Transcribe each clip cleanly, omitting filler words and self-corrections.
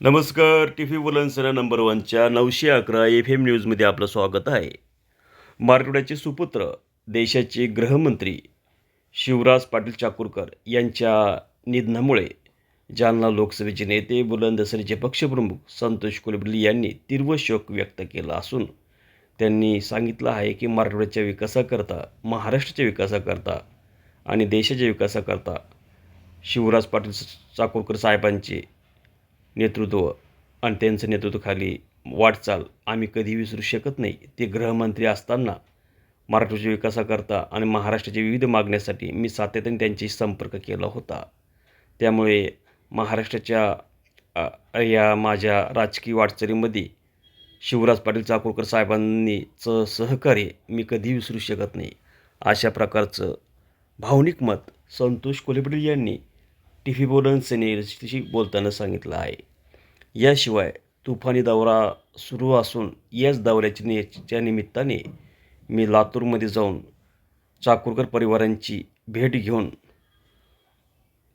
नमस्कार. TV बुलंदसना number 1च्या 911 FM न्यूजमध्ये आपलं स्वागत आहे. मराठवाड्याचे सुपुत्र, देशाचे गृहमंत्री शिवराज पाटील चाकूरकर यांच्या निधनामुळे जालना लोकसभेचे नेते, बुलंदसनेचे पक्षप्रमुख संतोष कोल्हेपल्ली यांनी तीव्र शोक व्यक्त केला असून त्यांनी सांगितलं आहे की मराठवाड्याच्या विकासाकरता, महाराष्ट्राच्या विकासाकरता आणि देशाच्या विकासाकरता शिवराज पाटील चाकूरकर साहेबांचे नेतृत्व आणि त्यांचं नेतृत्वाखाली वाटचाल आम्ही कधी विसरू शकत नाही. ते गृहमंत्री असताना मराठवाड्याच्या विकासाकरता आणि महाराष्ट्राच्या विविध मागण्यासाठी मी सातत्याने त्यांच्याशी संपर्क केला होता. त्यामुळे महाराष्ट्राच्या या माझ्या राजकीय वाटचालीमध्ये शिवराज पाटील चाकूरकर साहेबांनीचं सहकार्य मी कधी विसरू शकत नाही. अशा प्रकारचं भावनिक मत संतोष कोल्हेपल्ली यांनी टी.व्ही बुलंदसनेशी बोलताना सांगितलं आहे. याशिवाय तुफानी दौरा सुरू असून याच दौऱ्याच्या निमित्ताने मी लातूरमध्ये जाऊन चाकूरकर परिवारांची भेट घेऊन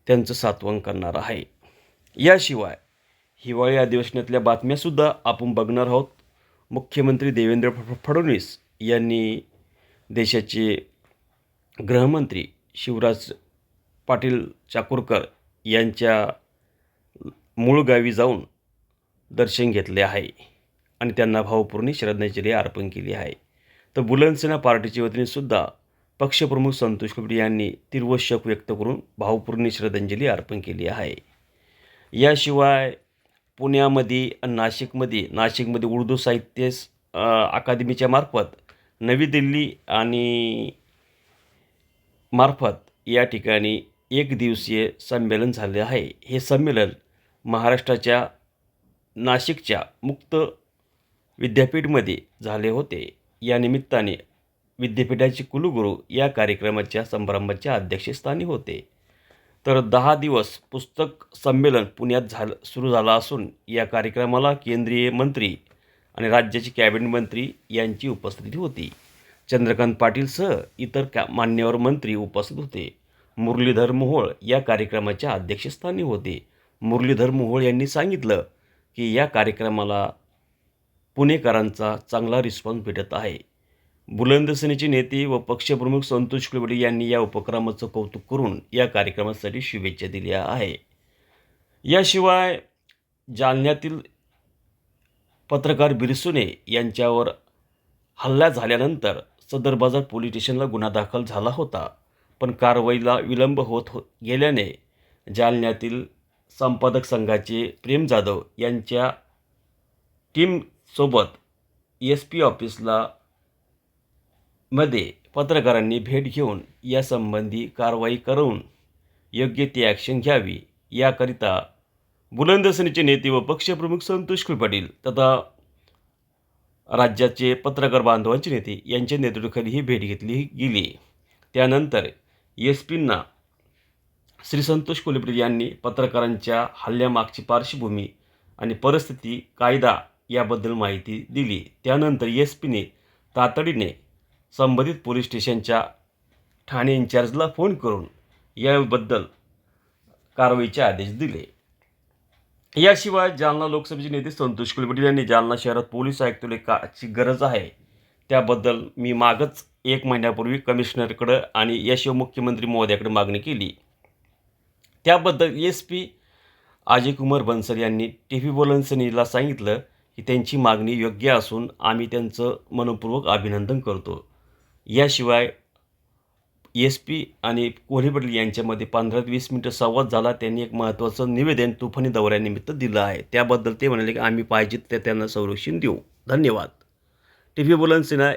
त्यांचं सांत्वन करणार आहे. याशिवाय हिवाळी अधिवेशनातल्या बातम्यासुद्धा आपण बघणार आहोत. मुख्यमंत्री देवेंद्र फडणवीस यांनी देशाचे गृहमंत्री शिवराज पाटील चाकूरकर यांच्या मूळ गावी जाऊन दर्शन घेतले आहे आणि त्यांना भावपूर्ण श्रद्धांजली अर्पण केली आहे. तर बुलंदसेना पार्टीच्या वतीने सुद्धा पक्षप्रमुख संतोष कोल्हेपल्ली यांनी तीव्र शोक व्यक्त करून भावपूर्ण श्रद्धांजली अर्पण केली आहे. याशिवाय पुण्यामध्ये आणि नाशिकमध्ये उर्दू साहित्य अकादमीच्या मार्फत, नवी दिल्ली आणि मार्फत या ठिकाणी एक दिवसीय संमेलन झाले आहे. हे संमेलन महाराष्ट्राच्या नाशिकच्या मुक्त विद्यापीठमध्ये झाले होते. या निमित्ताने विद्यापीठाचे कुलगुरू या कार्यक्रमाच्या समारंभाच्या अध्यक्षस्थानी होते. तर 10 दिवस पुस्तक संमेलन पुण्यात सुरू झालं असून या कार्यक्रमाला केंद्रीय मंत्री आणि राज्याचे कॅबिनेट मंत्री यांची उपस्थिती होती. चंद्रकांत पाटीलसह इतर मान्यवर मंत्री उपस्थित होते. मुरलीधर मोहोळ या कार्यक्रमाच्या अध्यक्षस्थानी होते. मुरलीधर मोहोळ यांनी सांगितलं की या कार्यक्रमाला पुणेकरांचा चांगला रिस्पॉन्स भेटत आहे. बुलंदसेनेचे नेते व पक्षप्रमुख संतोष कोल्हेपल्ली यांनी या उपक्रमाचं कौतुक करून या कार्यक्रमासाठी शुभेच्छा दिल्या आहे. याशिवाय जालन्यातील पत्रकार बिरसुणे यांच्यावर हल्ला झाल्यानंतर सदर बाजार पोलीस स्टेशनला गुन्हा दाखल झाला होता. पण कारवाईला विलंब होत गेल्याने जालन्यातील संपादक संघाचे प्रेम जाधव यांच्या टीमसोबत SP ऑफिसला मध्ये पत्रकारांनी भेट घेऊन यासंबंधी कारवाई करून योग्य ती ॲक्शन घ्यावी याकरिता बुलंदसेनेचे नेते व पक्षप्रमुख संतोष कोल्हेपल्ली तथा राज्याचे पत्रकार बांधवांचे नेते यांच्या नेतृत्वाखाली ही भेट घेतली गेली. त्यानंतर SP श्री संतोष कोल्हेपल्ली यांनी पत्रकारांच्या हल्ल्यामागची पार्श्वभूमी आणि परिस्थिती, कायदा याबद्दल माहिती दिली. त्यानंतर SP तातडीने संबंधित पोलीस स्टेशनच्या ठाणे इन्चार्जला फोन करून याबद्दल कारवाईचे आदेश दिले. याशिवाय जालना लोकसभेचे नेते संतोष कोल्हेपल्ली यांनी जालना शहरात पोलीस आयुक्तालयाची गरज आहे त्याबद्दल मी मागच 1 महिन्यापूर्वी कमिशनरकडं आणि याशिवाय मुख्यमंत्री महोदयाकडे मागणी केली. त्याबद्दल SP अजय कुमार बन्सल यांनी टी.व्ही बुलंदसनेला सांगितलं की त्यांची मागणी योग्य असून आम्ही त्यांचं मनपूर्वक अभिनंदन करतो. याशिवाय SP आणि कोल्हेपल्ली यांच्यामध्ये 15 ते 20 मिनिटं संवाद झाला. त्यांनी एक महत्त्वाचं निवेदन तुफानी दौऱ्यानिमित्त दिलं आहे. त्याबद्दल ते म्हणाले की आम्ही पाहिजे ते त्यांना संरक्षण देऊ. धन्यवाद. टी.व्ही बुलंदसेना